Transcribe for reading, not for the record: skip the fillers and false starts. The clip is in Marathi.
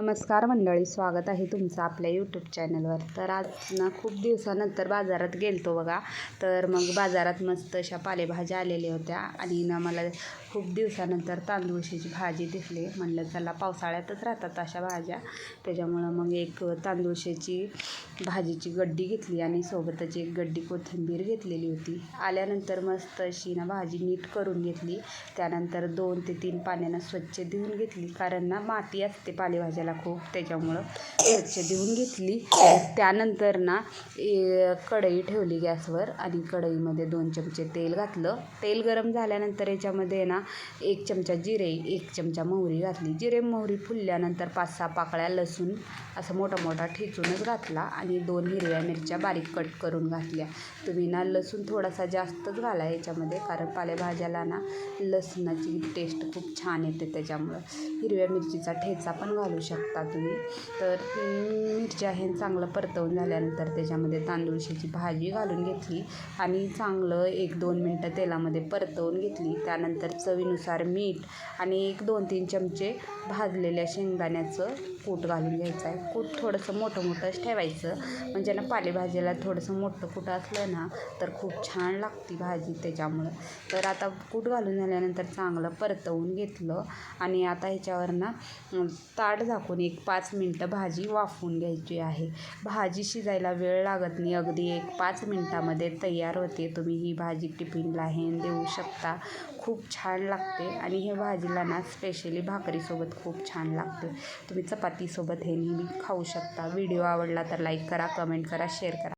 नमस्कार मंडळी, स्वागत आहे तुमचं आपल्या यूट्यूब चॅनलवर. तर आज ना खूप दिवसानंतर बाजारात गेलतो बघा. तर मग बाजारात मस्त अशा पालेभाज्या आलेल्या होत्या आणि ना मला खूप दिवसानंतर तांदूळशीची भाजी दिसली. म्हणलं चला, पावसाळ्यातच राहतात अशा भाज्या, त्याच्यामुळं मग एक तांदूळशीची भाजीची गड्डी घेतली आणि सोबतच एक गड्डी कोथिंबीर घेतलेली होती. आल्यानंतर मस्त अशी ना भाजी नीट करून घेतली. त्यानंतर 2 ते 3 पाण्यानं स्वच्छ धुवून घेतली, कारण ना माती असते पालेभाज्याला खूप, त्याच्यामुळं स्वच्छ धुवून घेतली. त्यानंतर ना कढई ठेवली गॅसवर आणि कढईमध्ये 2 चमचे तेल घातलं. तेल गरम झाल्यानंतर याच्यामध्ये ना 1 चमचा जिरे, 1 चमचा मोहरी घातली. जिरे मोहरी फुलल्यानंतर 5-6 पाकळ्या लसूण असं मोठा ठेचूनच घातला आणि 2 हिरव्या मिरच्या बारीक कट करून घातल्या. तुम्ही ना लसूण थोडासा जास्तच घाला याच्यामध्ये, कारण पालेभाज्याला ना लसणाची टेस्ट खूप छान येते, त्याच्यामुळं हिरव्या मिरचीचा ठेचा पण घालू शकता तुम्ही. तर मिरच्या हे चांगलं परतवून झाल्यानंतर त्याच्यामध्ये तांदूळशीची भाजी घालून घेतली आणि चांगलं 1-2 मिनटं तेलामध्ये परतवून घेतली. त्यानंतर चवीनुसार मीठ आणि 1-2-3 चमचे भाजलेल्या शेंगदाण्याचं कूट घालून घ्यायचं आहे. कूट थोडंसं मोठंच ठेवायचं, म्हणजे ना पालेभाजीला थोडंसं मोठं कूट असलं ना तर खूप छान लागते भाजी, त्याच्यामुळं. तर आता कूट घालून झाल्यानंतर चांगलं परतवून घेतलं आणि आता ह्याच्यावर ना ताट झाकून 1-5 मिनटं भाजी वाफवून घ्यायची आहे. भाजी शिजायला वेळ लागत नाही, अगदी 1-5 मिनटामध्ये तयार होते. तुम्ही ही भाजी टिफिनला हे देऊ शकता, खूप छान लागते. आणि हे भाजीला ना स्पेशली भाकरीसोबत खूप छान लागते. तुम्ही चपातीसोबत हे नेहमी खाऊ शकता. व्हिडिओ आवडला तर लाईक करा, कमेंट करा, शेअर करा.